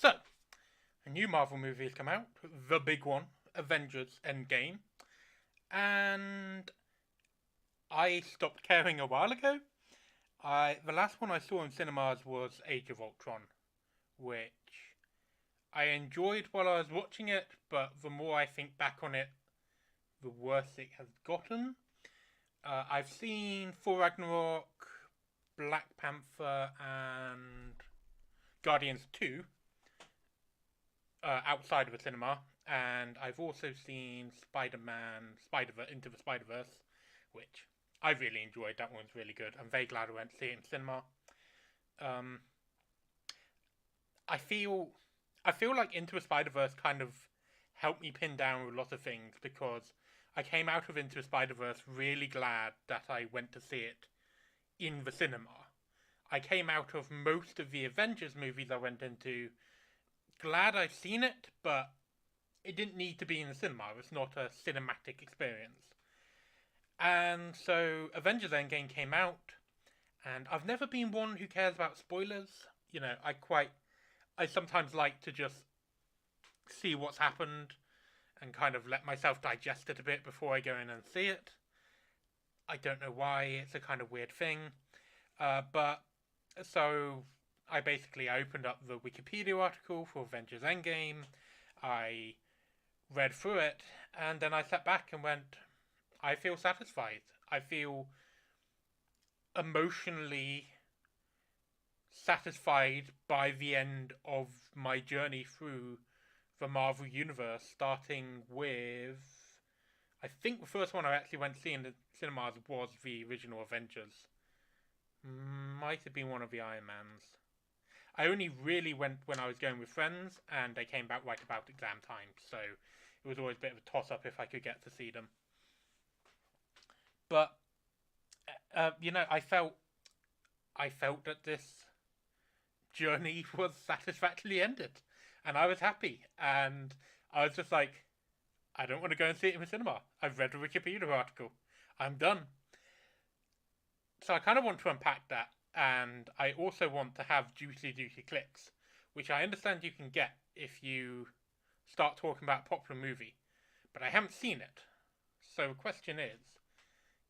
So, a new Marvel movie has come out, the big one, Avengers Endgame, and I stopped caring a while ago. The last one I saw in cinemas was Age of Ultron, which I enjoyed while I was watching it, but the more I think back on it, the worse it has gotten. I've seen Thor Ragnarok, Black Panther, and Guardians 2 outside of a cinema, and I've also seen Spider-Man, Into the Spider-Verse, which I really enjoyed. That one's really good. I'm very glad I went to see it in cinema. Um, I feel like Into the Spider-Verse kind of helped me pin down a lot of things because I came out of Into the Spider-Verse really glad that I went to see it in the cinema. I came out of most of the Avengers movies I went into glad I've seen it, but it didn't need to be in the cinema. It's not a cinematic experience. And so Avengers Endgame came out, and I've never been one who cares about spoilers. You know, I sometimes like to just see what's happened and kind of let myself digest it a bit before I go in and see it. I don't know why, it's a kind of weird thing. But so I opened up the Wikipedia article for Avengers Endgame. I read through it, and then I sat back and went, I feel satisfied. I feel emotionally satisfied by the end of my journey through the Marvel Universe, starting with, I think the first one I actually went to see in the cinemas was the original Avengers. Might have been one of the Iron Mans. I only really went when I was going with friends, and they came back right about exam time, so it was always a bit of a toss-up if I could get to see them. But I felt that this journey was satisfactorily ended, and I was happy, and I was just like, I don't want to go and see it in the cinema. I've read the Wikipedia article. I'm done. So I kind of want to unpack that, and I also want to have juicy clips, which I understand you can get if you start talking about a popular movie, but I haven't seen it. So the question is,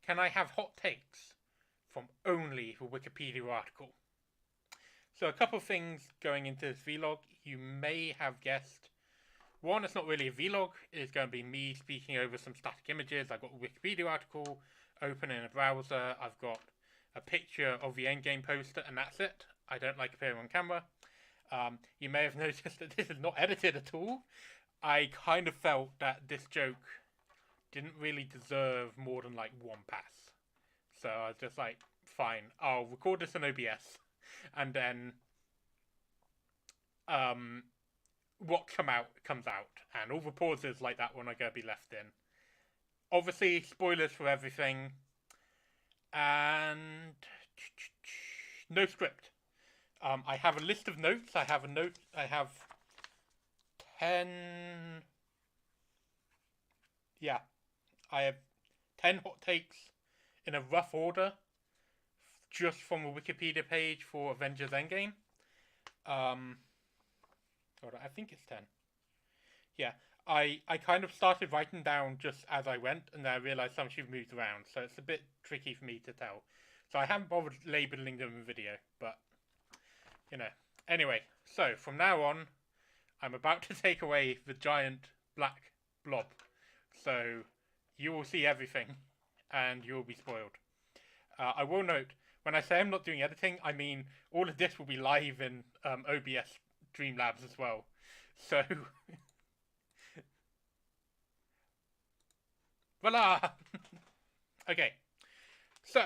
can I have hot takes from only the Wikipedia article? So a couple of things going into this vlog. You may have guessed. One, it's not really a vlog. It's going to be me speaking over some static images. I've got a Wikipedia article open in a browser. I've got a picture of the Endgame poster, and that's it. I don't like appearing on camera. You may have noticed that this is not edited at all. I kind of felt that this joke didn't really deserve more than like one pass. So I was just like, fine, I'll record this on OBS, and then what comes out, and all the pauses like that one are going to be left in. Obviously, spoilers for everything, and no script. I have a list of notes. I have 10. Yeah, I have 10 hot takes in a rough order, just from a Wikipedia page for Avengers Endgame. I think it's 10. Yeah, I kind of started writing down just as I went, and then I realised some should moved around, so it's a bit tricky for me to tell. So I haven't bothered labelling them in the video, but, Anyway, so from now on, I'm about to take away the giant black blob. So you will see everything, and you will be spoiled. I will note, when I say I'm not doing editing, I mean all of this will be live in OBS Streamlabs as well. So, voila! Okay, so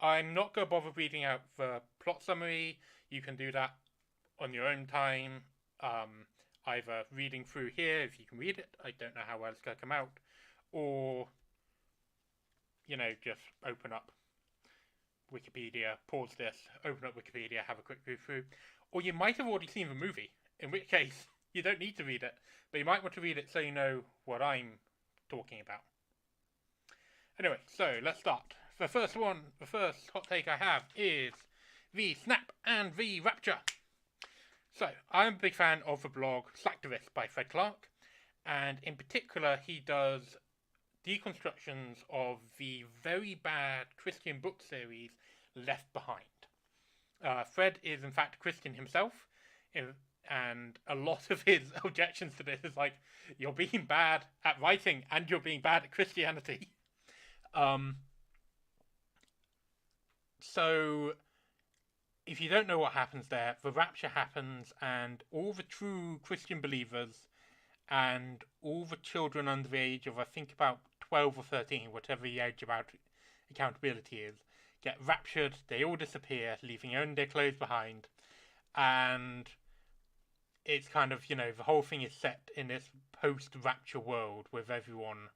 I'm not going to bother reading out the plot summary. You can do that on your own time, either reading through here if you can read it. I don't know how well it's going to come out, or just open up Wikipedia, pause this, open up Wikipedia, have a quick read through. Or you might have already seen the movie, in which case you don't need to read it, but you might want to read it so you know what I'm talking about. Anyway, so let's start. The first hot take I have is the snap and the rapture. So, I'm a big fan of the blog Slacktivist by Fred Clark, and in particular, he does deconstructions of the very bad Christian book series Left Behind. Fred is, in fact, a Christian himself, and a lot of his objections to this is like, you're being bad at writing and you're being bad at Christianity. So, if you don't know what happens there, the rapture happens, and all the true Christian believers and all the children under the age of, I think, about 12 or 13, whatever the age about accountability is, get raptured. They all disappear, leaving only their clothes behind. And it's kind of, the whole thing is set in this post-rapture world with everyone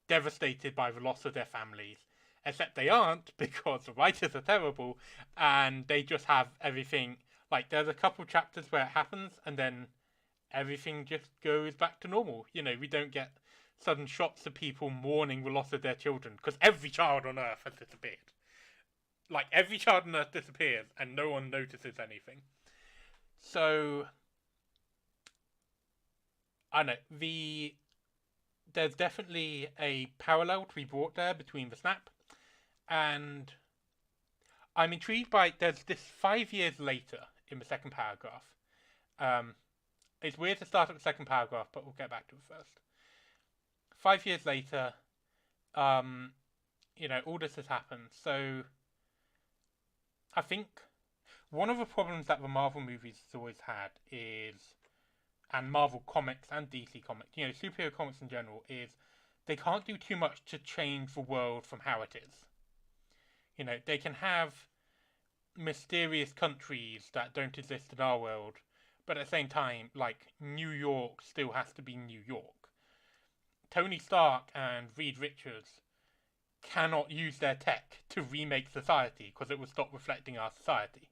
devastated by the loss of their families. Except they aren't, because the writers are terrible, and they just have everything. Like, there's a couple chapters where it happens, and then everything just goes back to normal. We don't get sudden shots of people mourning the loss of their children, because every child on Earth has disappeared. Like, every child on Earth disappears, and no one notices anything. So, I know, there's definitely a parallel to be brought there between the snap, and I'm intrigued by, there's this 5 years later in the second paragraph. It's weird to start at the second paragraph, but we'll get back to it first. 5 years later, all this has happened. So, I think one of the problems that the Marvel movies has always had is, and Marvel comics and DC comics, superhero comics in general, is they can't do too much to change the world from how it is. They can have mysterious countries that don't exist in our world, but at the same time, like, New York still has to be New York. Tony Stark and Reed Richards cannot use their tech to remake society because it will stop reflecting our society.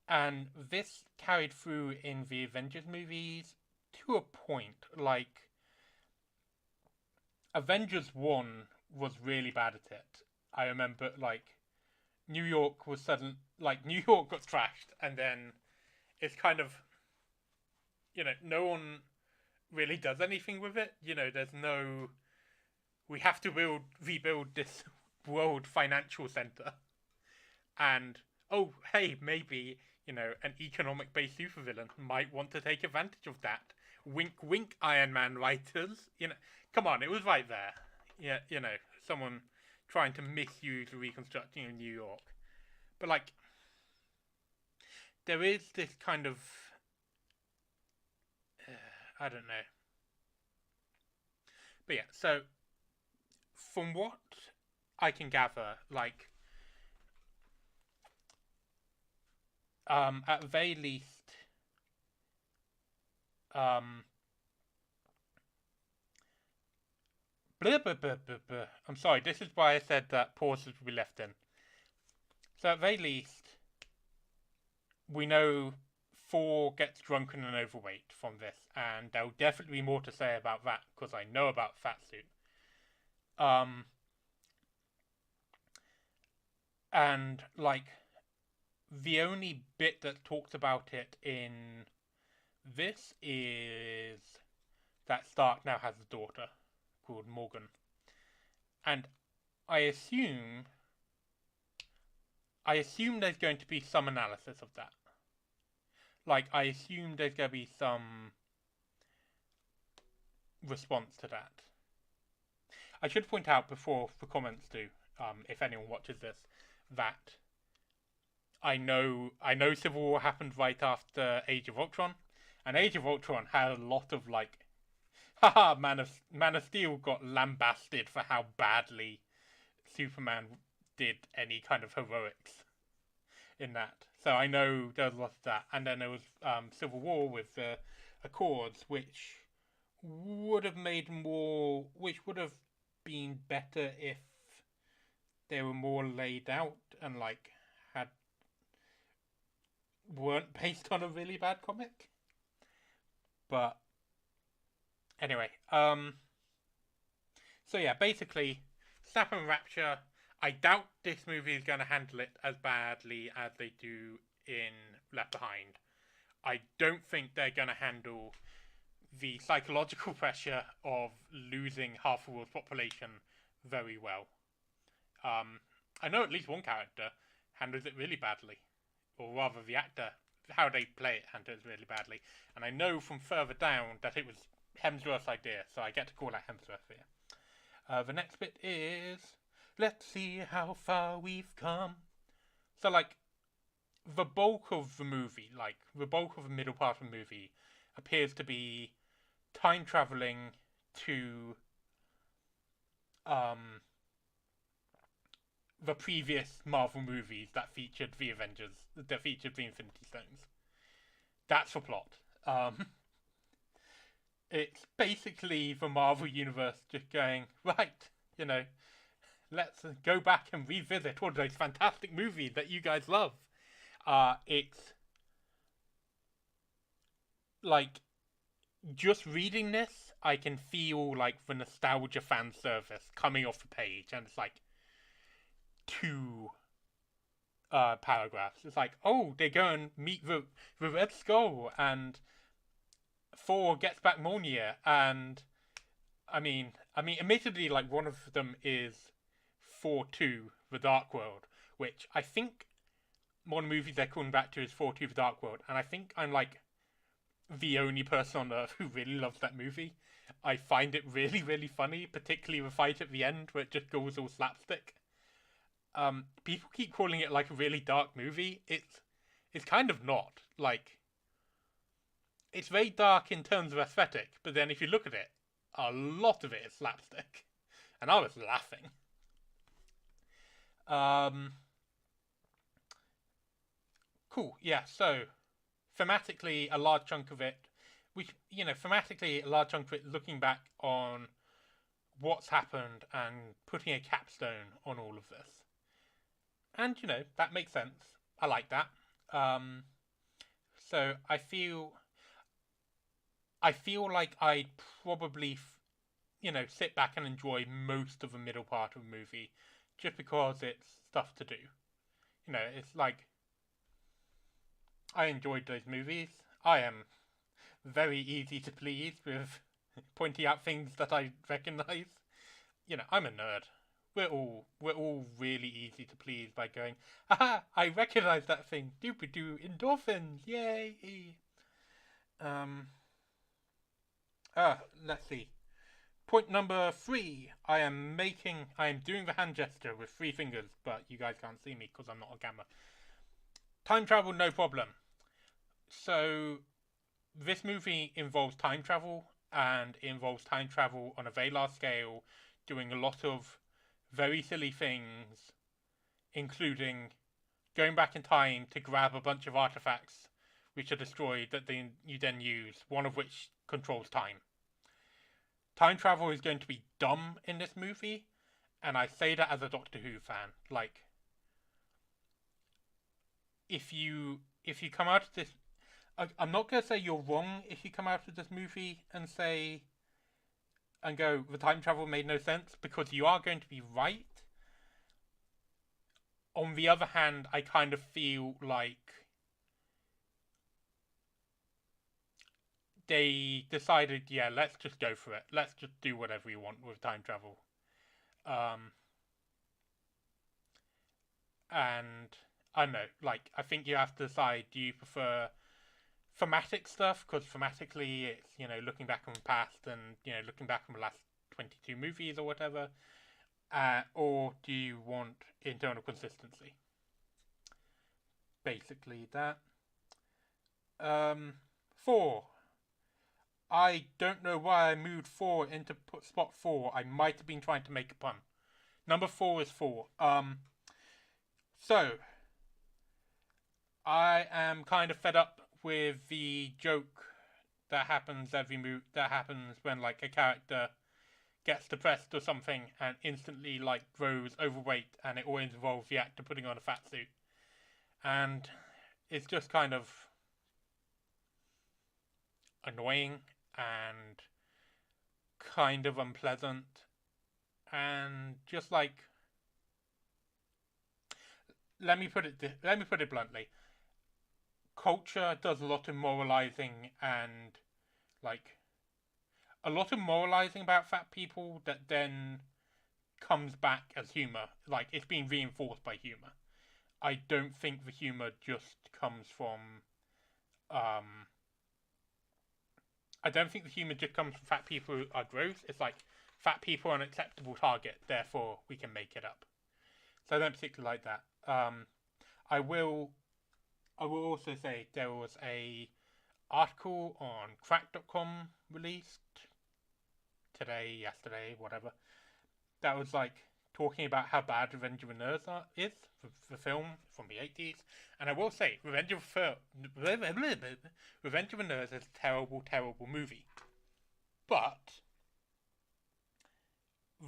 And this carried through in the Avengers movies to a point. Like, Avengers 1 was really bad at it. I remember, New York was New York got trashed, and then it's kind of, no one really does anything with it. There's no, we have to rebuild this world financial center. And, oh, hey, maybe, an economic-based supervillain might want to take advantage of that. Wink, wink, Iron Man writers. Come on, it was right there. Yeah, someone trying to misuse the reconstructing of New York. But, there is this kind of, I don't know. But yeah, so, from what I can gather, at the very least, I'm sorry, this is why I said that pauses will be left in. So at the very least, we know Thor gets drunken and overweight from this, and there'll definitely be more to say about that, because I know about Fat Suit. And, the only bit that talks about it in this is that Stark now has a daughter called Morgan. And I assume there's going to be some analysis of that. I assume there's going to be some response to that. I should point out before the comments do, if anyone watches this, that I know Civil War happened right after Age of Ultron, and Age of Ultron had a lot of haha, Man of Steel got lambasted for how badly Superman did any kind of heroics in that. So I know there was a lot of that, and then there was Civil War with the Accords, which would have been better if they were more laid out and weren't based on a really bad comic. But anyway, so yeah, basically, Snap and Rapture, I doubt this movie is going to handle it as badly as they do in Left Behind. I don't think they're going to handle the psychological pressure of losing half the world's population very well. I know at least one character handles it really badly, or rather, the actor, how they play it, handles it really badly. And I know from further down that it was Hemsworth's idea, so I get to call that Hemsworth here. The next bit is, let's see how far we've come. So, like, the bulk of the movie, like, the bulk of the middle part of the movie, appears to be time traveling to the previous Marvel movies that featured the Avengers, that featured the Infinity Stones. That's the plot. It's basically the Marvel Universe just going, right, you know, let's go back and revisit all those fantastic movies that you guys love. It's like, just reading this, I can feel like the nostalgia fan service coming off the page, and it's like 2 paragraphs. It's like, oh, they go and meet the Red Skull, and Thor gets back Mjolnir, and I mean, admittedly, like, one of them is Thor 2, The Dark World, which I think one movie they're calling back to is Thor 2, The Dark World, and I think I'm like the only person on earth who really loves that movie. I find it really, really funny, particularly the fight at the end where it just goes all slapstick. People keep calling it like a really dark movie. It's kind of not. Like, it's very dark in terms of aesthetic, but then if you look at it, a lot of it is slapstick, and I was laughing. Cool. Yeah. So, thematically, a large chunk of it, looking back on what's happened and putting a capstone on all of this. And, that makes sense. I like that. So I feel like I'd probably, sit back and enjoy most of the middle part of the movie, just because it's stuff to do. It's like, I enjoyed those movies. I am very easy to please with pointing out things that I recognize. I'm a nerd. We're all really easy to please by going, aha, I recognize that thing. Doopy-doo, endorphins, yay! Let's see. Point number 3. I am doing the hand gesture with 3 fingers, but you guys can't see me because I'm not on camera. Time travel, no problem. So, this movie involves time travel, and it involves time travel on a very large scale, doing a lot of very silly things, including going back in time to grab a bunch of artifacts which are destroyed that you then use, one of which controls time. Time travel is going to be dumb in this movie, and I say that as a Doctor Who fan. Like, if you come out of this, I'm not going to say you're wrong if you come out of this movie and go, the time travel made no sense, because you are going to be right. On the other hand, I kind of feel like they decided, yeah, let's just go for it. Let's just do whatever we want with time travel. And I don't know, like, I think you have to decide, do you prefer thematic stuff, because thematically it's, looking back on the past and, looking back on the last 22 movies or whatever, or do you want internal consistency? Basically that. 4. I don't know why I moved 4 into spot 4. I might have been trying to make a pun. Number 4 is 4. So, I am kind of fed up with the joke that happens when, like, a character gets depressed or something and instantly, like, grows overweight, and it always involves the actor putting on a fat suit. And it's just kind of annoying and kind of unpleasant, and just like, let me put it bluntly. Culture does a lot of moralizing and like a lot of moralizing about fat people that then comes back as humor. Like it's being reinforced by humor. I don't think the humor just comes from. Um, I don't think the humor just comes from fat people who are gross. It's like fat people are an acceptable target, therefore we can make it up. So I don't particularly like that. I will. I will also say there was a article on crack.com released today, yesterday, whatever, that was like talking about how bad Revenge of the Nerds is, the film from the 80s. And I will say, Revenge of the Nerds is a terrible, terrible movie. But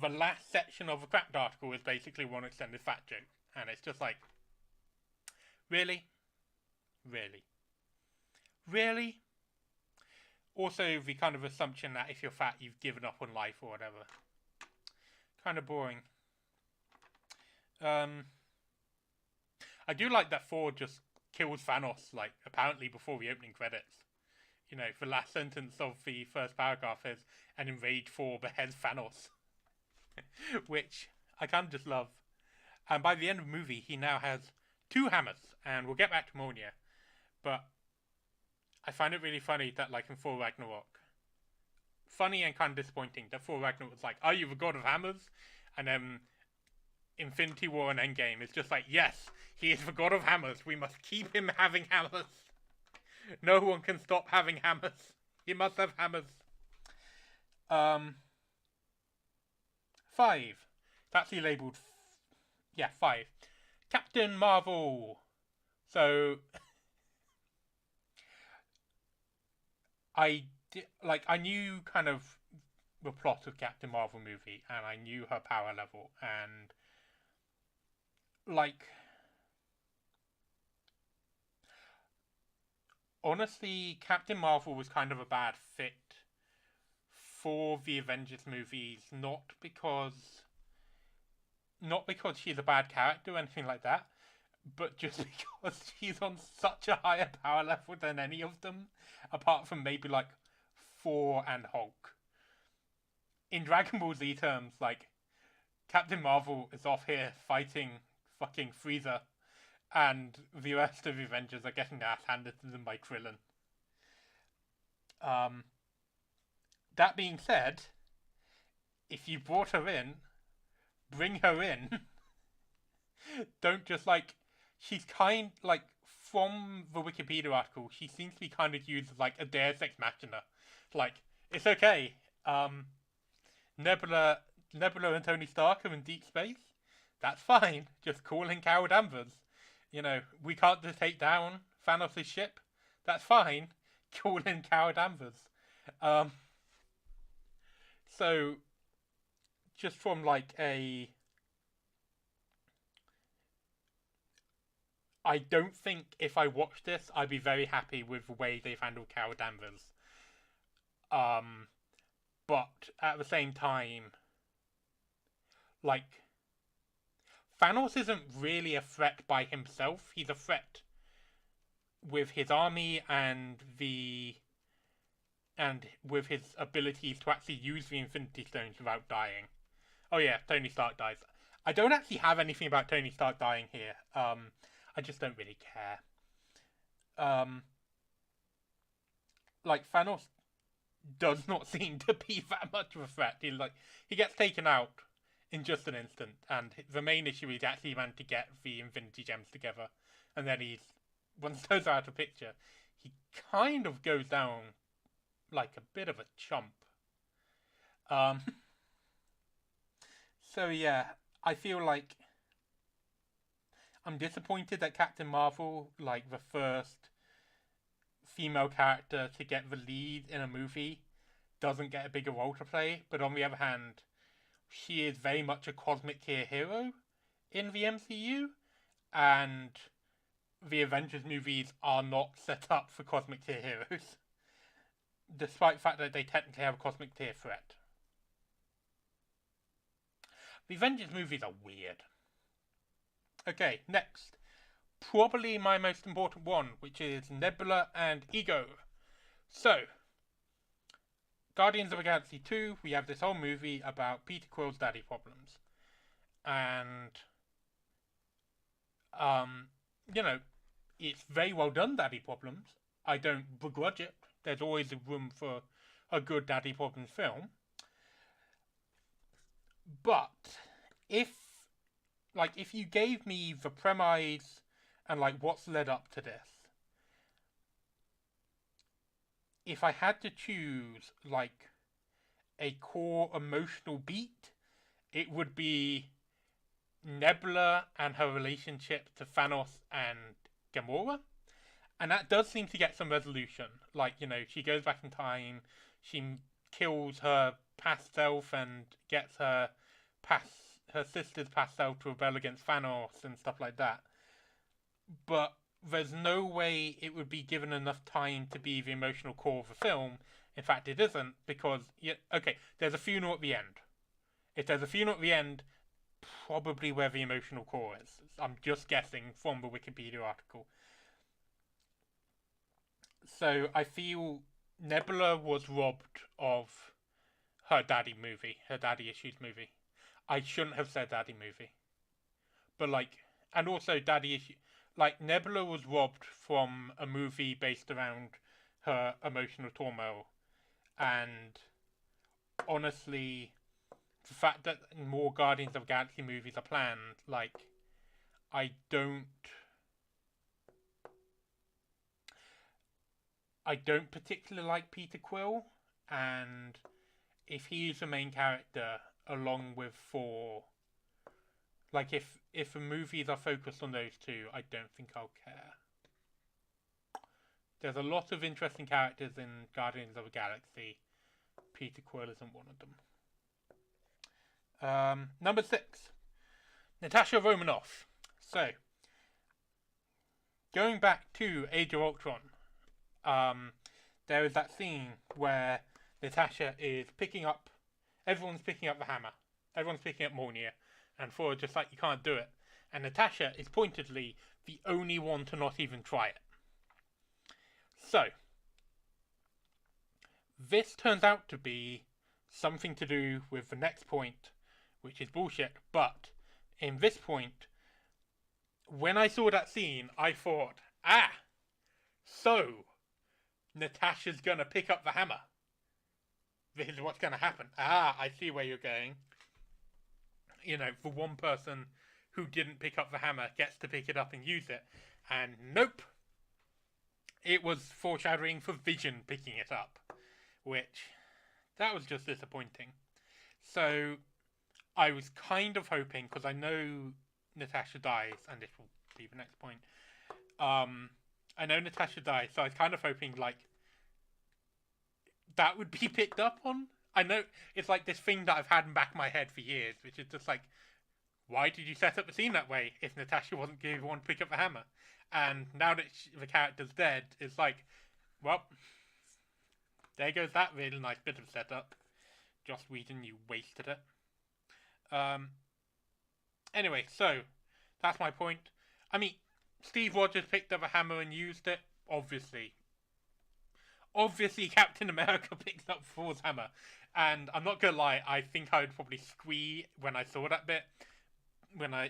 the last section of the Cracked article is basically one extended fat joke. And it's just like, really? Really? Really? Also, the kind of assumption that if you're fat, you've given up on life or whatever. Kind of boring. I do like that Thor just kills Thanos, like, apparently before the opening credits. You know, the last sentence of the first paragraph is, "An enraged Thor beheads Thanos." Which I kind of just love. And by the end of the movie, he now has 2 hammers. And we'll get back to Mjolnir. But I find it really funny that, like, in Thor Ragnarok, funny and kind of disappointing that Thor Ragnarok was like, "Are you the god of hammers?" And then Infinity War and Endgame is just like, "Yes, he is the god of hammers. We must keep him having hammers. No one can stop having hammers. He must have hammers." 5. It's actually labelled, 5. Captain Marvel. So I knew kind of the plot of Captain Marvel movie, and I knew her power level, and like, honestly, Captain Marvel was kind of a bad fit for the Avengers movies, not because she's a bad character or anything like that, but just because she's on such a higher power level than any of them, apart from maybe like Thor and Hulk. In Dragon Ball Z terms, like, Captain Marvel is off here fighting fucking Frieza, and the rest of the Avengers are getting their ass handed to them by Krillin. That being said, if you brought her in, bring her in. Don't just like, she's kind, like, from the Wikipedia article, she seems to be kind of used as like a Deus Ex Machina. Like, it's okay. Nebula and Tony Stark are in deep space. That's fine. Just call in Carol Danvers. You know, we can't just take down Thanos' ship. That's fine. Call in Carol Danvers. So, just from like a... I don't think if I watched this, I'd be very happy with the way they've handled Carol Danvers. But at the same time, like, Thanos isn't really a threat by himself. He's a threat with his army and with his abilities to actually use the Infinity Stones without dying. Oh yeah, Tony Stark dies. I don't actually have anything about Tony Stark dying here. I just don't really care. Like, Thanos does not seem to be that much of a threat. He gets taken out in just an instant, and the main issue is actually managed to get the Infinity Gems together, and then once those are out of picture, he kind of goes down like a bit of a chump. So yeah, I feel like I'm disappointed that Captain Marvel, like the first female character to get the lead in a movie, doesn't get a bigger role to play. But on the other hand, she is very much a cosmic tier hero in the MCU, and the Avengers movies are not set up for cosmic tier heroes, despite the fact that they technically have a cosmic tier threat. The Avengers movies are weird. Okay, next. probably my most important one, which is Nebula and Ego. So, Guardians of the Galaxy 2, we have this whole movie about Peter Quill's daddy problems. And, um, you know, it's very well done, daddy problems. I don't begrudge it. There's always room for a good daddy problems film. But, if you gave me the premise and, what's led up to this, if I had to choose, a core emotional beat, it would be Nebula and her relationship to Thanos and Gamora. And that does seem to get some resolution. She goes back in time, she kills her past self and gets her sister's past self to rebel against Thanos and stuff like that. But there's no way it would be given enough time to be the emotional core of the film. In fact, it isn't, because, there's a funeral at the end. If there's a funeral at the end, probably where the emotional core is. I'm just guessing from the Wikipedia article. So I feel Nebula was robbed of her daddy issues movie. I shouldn't have said daddy movie. But and also daddy issue, Nebula was robbed from a movie based around her emotional turmoil. And honestly, the fact that more Guardians of the Galaxy movies are planned, I don't particularly like Peter Quill, and if he's the main character along with Thor, if the movies are focused on those two, I don't think I'll care. There's a lot of interesting characters in Guardians of the Galaxy. Peter Quill isn't one of them. Number 6. Natasha Romanoff. So, going back to Age of Ultron, there is that scene where Natasha is everyone's picking up the hammer. Everyone's picking up Mjolnir. And Thor is just like, you can't do it. And Natasha is pointedly the only one to not even try it. So, this turns out to be something to do with the next point, which is bullshit. But, in this point, when I saw that scene, I thought, so Natasha's gonna pick up the hammer. This is what's gonna happen. I see where you're going. The one person who didn't pick up the hammer gets to pick it up and use it. And nope. It was foreshadowing for Vision picking it up. Which, that was just disappointing. So, I was kind of hoping, because I know Natasha dies, and this will be the next point. I know Natasha dies, so I was kind of hoping, that would be picked up on. I know it's this thing that I've had in the back of my head for years, which is just why did you set up the scene that way if Natasha wasn't going to want to pick up the hammer? And now that the character's dead, it's well, there goes that really nice bit of setup. Joss Whedon, you wasted it. Anyway, so, that's my point. I mean, Steve Rogers picked up a hammer and used it, obviously. Obviously, Captain America picked up Thor's hammer. And I'm not gonna lie, I think I would probably squee when I saw that bit.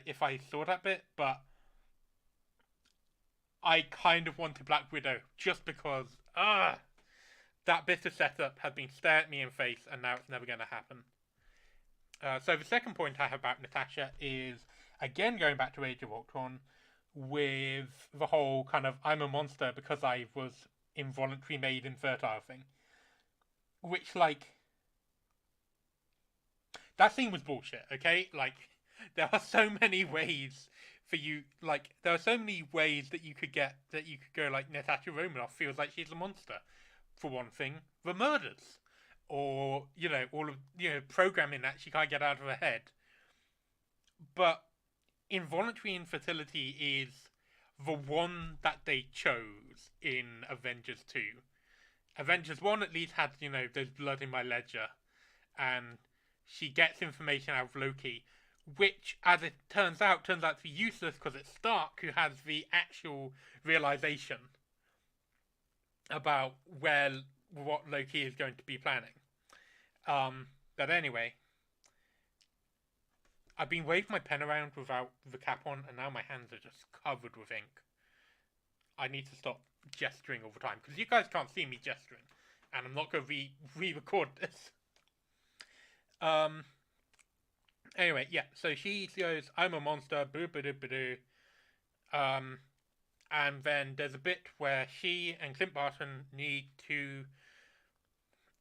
If I saw that bit, but I kind of wanted Black Widow just because that bit of setup has been staring at me in the face, and now it's never gonna happen. So the second point I have about Natasha is, again going back to Age of Ultron, with the whole kind of I'm a monster because I was involuntary made infertile thing. Which, that scene was bullshit, okay? There are so many ways for you, there are so many ways that you could go, Natasha Romanoff feels like she's a monster. For one thing, the murders. Or, all of, programming that she can't get out of her head. But involuntary infertility is the one that they chose in Avengers 2. Avengers 1 at least had, there's blood in my ledger. And she gets information out of Loki. which, as it turns out to be useless because it's Stark who has the actual realization about what Loki is going to be planning. But anyway, I've been waving my pen around without the cap on, and now my hands are just covered with ink. I need to stop gesturing all the time, because you guys can't see me gesturing, and I'm not going to re-record this. Anyway, yeah, so she goes, I'm a monster, boo-boo-doo-boo-doo. And then there's a bit where she and Clint Barton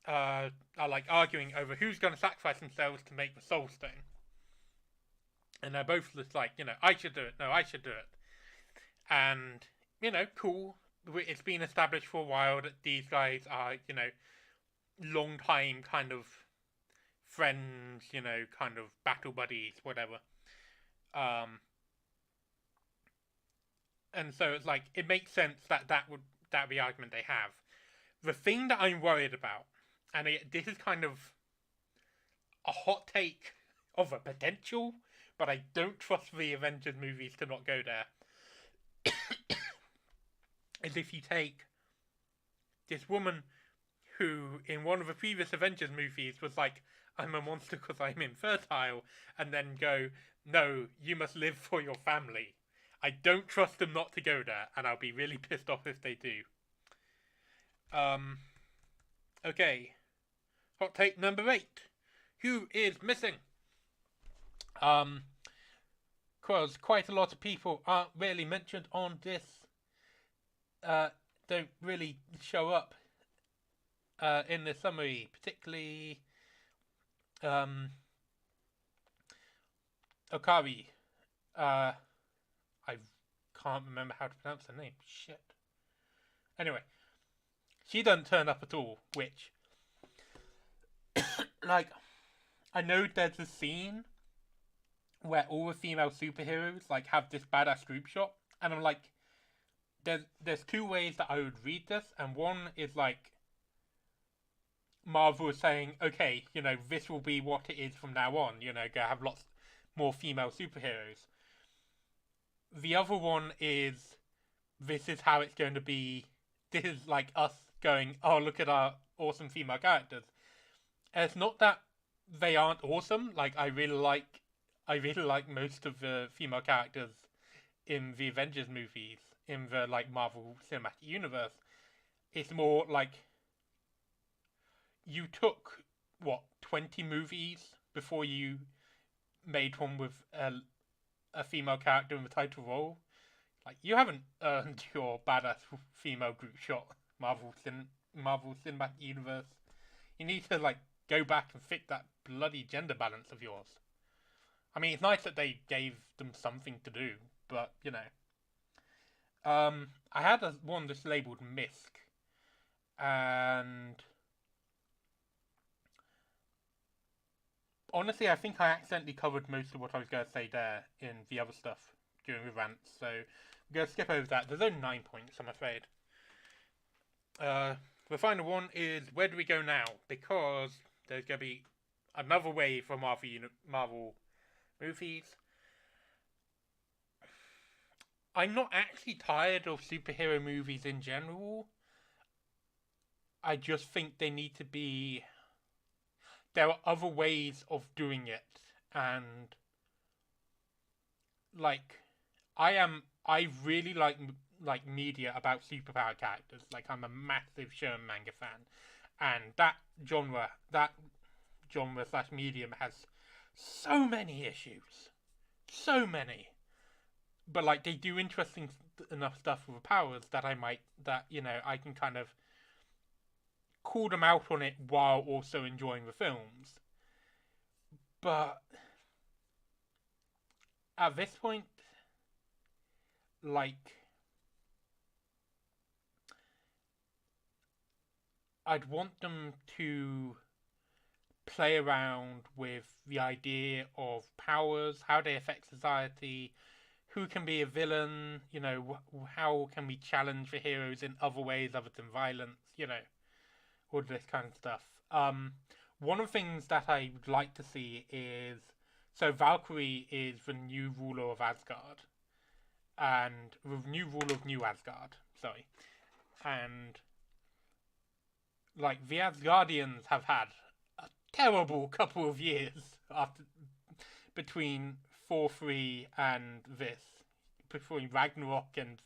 are like arguing over who's going to sacrifice themselves to make the Soul Stone. And they're both just like, I should do it. No, I should do it. And, cool. It's been established for a while that these guys are, long time kind of friends, kind of battle buddies, whatever. And so it's like, it makes sense that would be the argument they have. The thing that I'm worried about, and this is kind of a hot take of a potential, but I don't trust the Avengers movies to not go there, is if you take this woman who, in one of the previous Avengers movies, was like, I'm a monster because I'm infertile, and then go, no, you must live for your family. I don't trust them not to go there, and I'll be really pissed off if they do. Okay. Hot take number 8. Who is missing? Because quite a lot of people aren't really mentioned on this. Don't really show up in the summary, particularly Okari. I can't remember how to pronounce her name. Shit. Anyway, she doesn't turn up at all, which, like, I know there's a scene where all the female superheroes, like, have this badass group shot, and I'm like, there's two ways that I would read this, and one is, like, Marvel is saying, okay, this will be what it is from now on, go have lots more female superheroes. The other one is, this is how it's going to be. This is like us going, oh, look at our awesome female characters. And it's not that they aren't awesome. Like, I really like most of the female characters in the Avengers movies, in the, like, Marvel Cinematic Universe. It's more like, you took, 20 movies before you made one with a female character in the title role. Like, you haven't earned your badass female group shot, Marvel Cinematic Universe. You need to, like, go back and fix that bloody gender balance of yours. I mean, it's nice that they gave them something to do, but, I had one that's labelled Misk, and honestly, I think I accidentally covered most of what I was going to say there in the other stuff during the rant, so I'm going to skip over that. There's only 9 points, I'm afraid. The final one is, where do we go now? Because there's going to be another wave for Marvel movies. I'm not actually tired of superhero movies in general. I just think they need to be... There are other ways of doing it, and like, I really like media about superpower characters. Like, I'm a massive Sherman manga fan, and that genre / medium has so many issues, but like, they do interesting enough stuff with the powers that I can kind of call them out on it while also enjoying the films. But at this point, like, I'd want them to play around with the idea of powers, how they affect society, who can be a villain, how can we challenge the heroes in other ways other than violence, all this kind of stuff. One of the things that I would like to see is So Valkyrie is the new ruler of Asgard, and the new ruler of New Asgard. Sorry, and like the Asgardians have had a terrible couple of years after between 4-3 and this, between Ragnarok and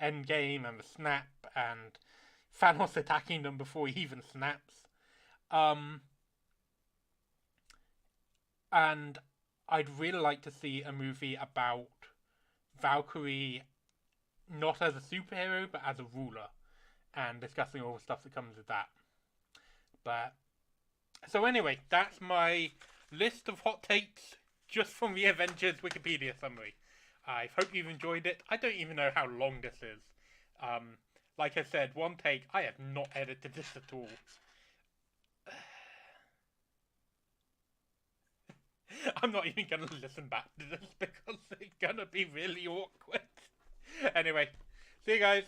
Endgame and the snap and Thanos attacking them before he even snaps. And I'd really like to see a movie about Valkyrie not as a superhero but as a ruler and discussing all the stuff that comes with that. But so anyway, that's my list of hot takes just from the Avengers Wikipedia summary. I hope you've enjoyed it. I don't even know how long this is. Like I said, one take, I have not edited this at all. I'm not even going to listen back to this because it's going to be really awkward. Anyway, see you guys.